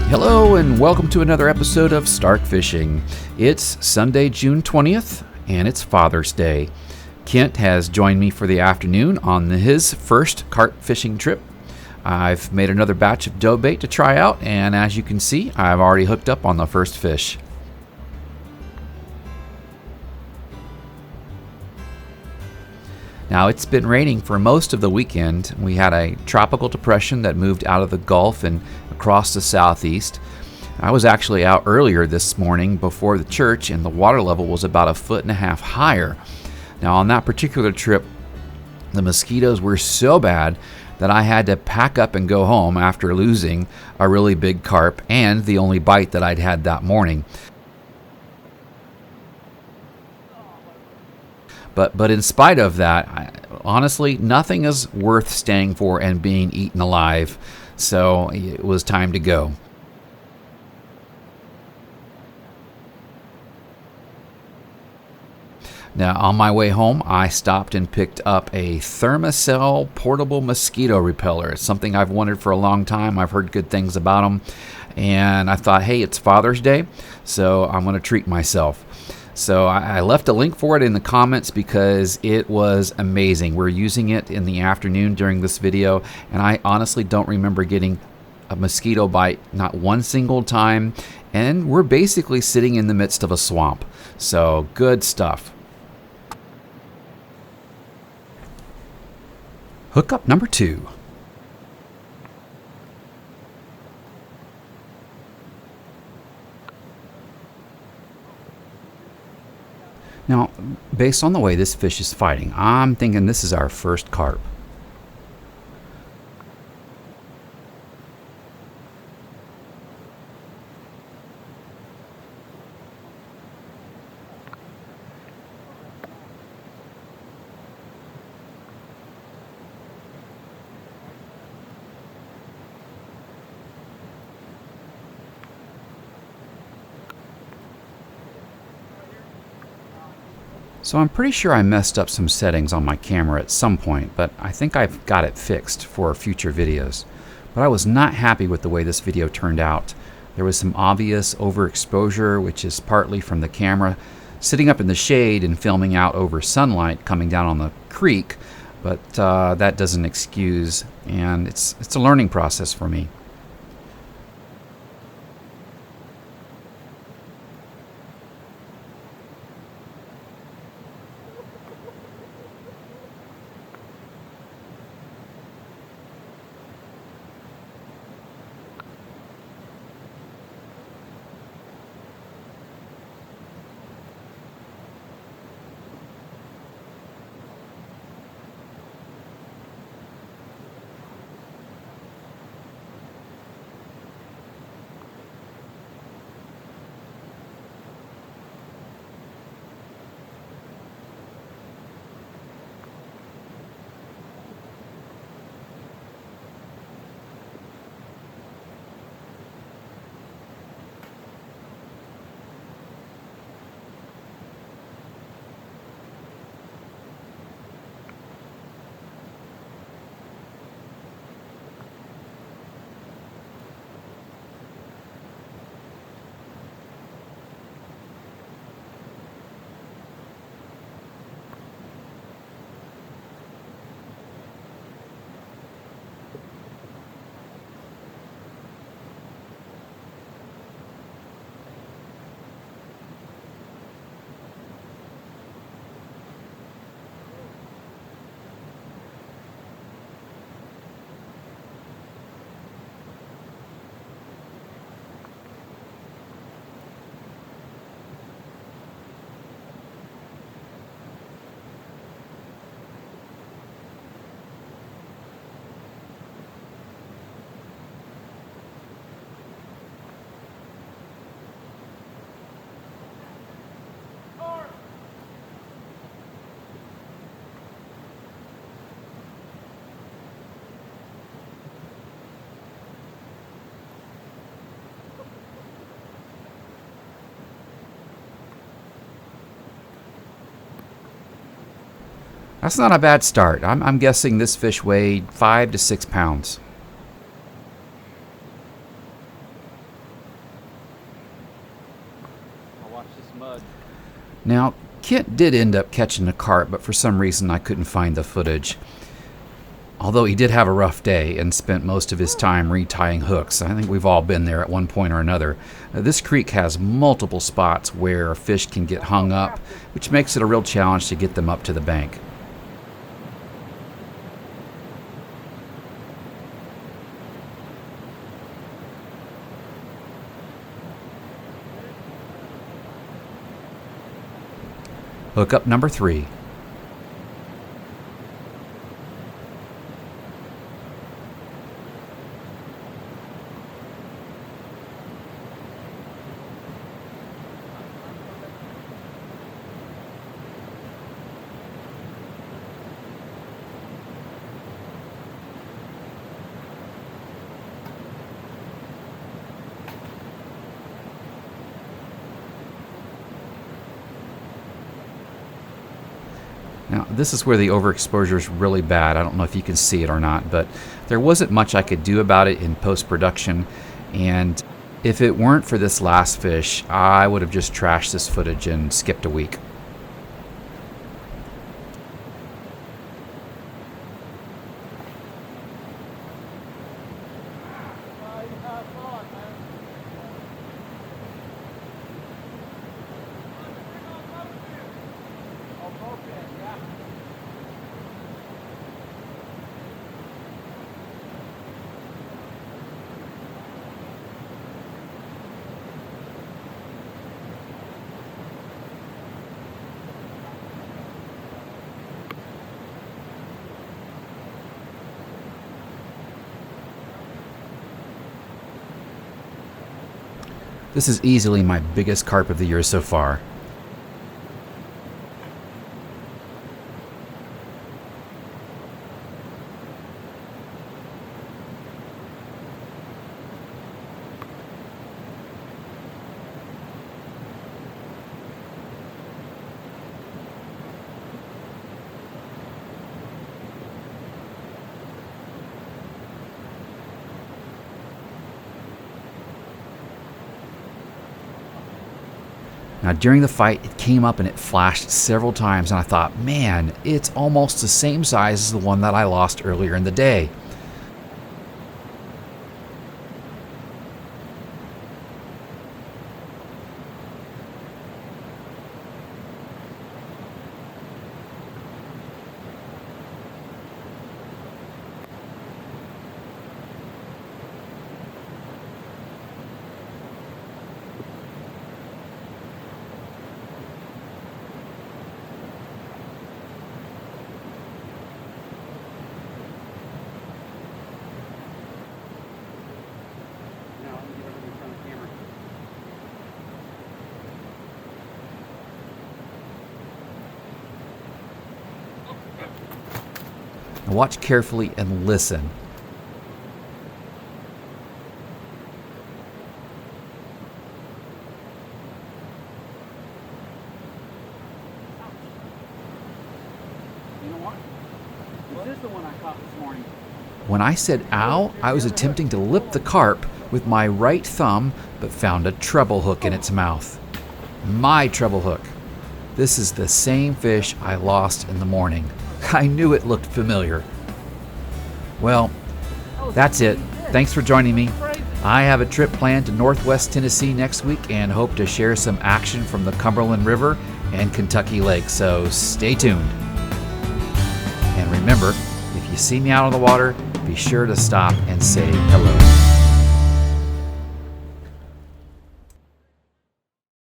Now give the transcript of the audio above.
Hello and welcome to another episode of Stark Fishing. It's Sunday, June 20th, and it's Father's Day. Kent has joined me for the afternoon on his first carp fishing trip. I've made another batch of dough bait to try out, and as you can see, I've already hooked up on the first fish. Now, it's been raining for most of the weekend. We had a tropical depression that moved out of the Gulf and across the southeast. I was actually out earlier this morning before the church, and the water level was about 1.5 feet higher. Now, on that particular trip, the mosquitoes were so bad that I had to pack up and go home after losing a really big carp and the only bite that I'd had that morning. But in spite of that, honestly, nothing is worth staying for and being eaten alive. So it was time to go. Now, on my way home, I stopped and picked up a Thermacell portable mosquito repeller. It's something I've wanted for a long time. I've heard good things about them. And I thought, hey, it's Father's Day, so I'm going to treat myself. So I left a link for it in the comments because it was amazing. We're using it in the afternoon during this video, and I honestly don't remember getting a mosquito bite, not one single time, and we're basically sitting in the midst of a swamp. So good stuff. Hookup number 2. Now, based on the way this fish is fighting, I'm thinking this is our first carp. So I'm pretty sure I messed up some settings on my camera at some point, but I think I've got it fixed for future videos. But I was not happy with the way this video turned out. There was some obvious overexposure, which is partly from the camera sitting up in the shade and filming out over sunlight coming down on the creek, but that doesn't excuse, and it's a learning process for me. That's not a bad start. I'm guessing this fish weighed 5 to 6 pounds. Now, Kent did end up catching a carp, but for some reason I couldn't find the footage. Although he did have a rough day and spent most of his time retying hooks. I think we've all been there at one point or another. This creek has multiple spots where fish can get hung up, which makes it a real challenge to get them up to the bank. Hookup number 3. Now, this is where the overexposure is really bad. I don't know if you can see it or not, but there wasn't much I could do about it in post-production. And if it weren't for this last fish, I would have just trashed this footage and skipped a week. This is easily my biggest carp of the year so far. Now, during the fight, it came up and it flashed several times, and I thought, man, it's almost the same size as the one that I lost earlier in the day. Now watch carefully and listen. You know what? This is the one I caught this morning. When I said ow, I was attempting to lip the carp with my right thumb, but found a treble hook in its mouth. My treble hook. This is the same fish I lost in the morning. I knew it looked familiar. Well, that's it. Thanks for joining me. I have a trip planned to Northwest Tennessee next week and hope to share some action from the Cumberland River and Kentucky Lake, so stay tuned. And remember, if you see me out on the water, be sure to stop and say hello.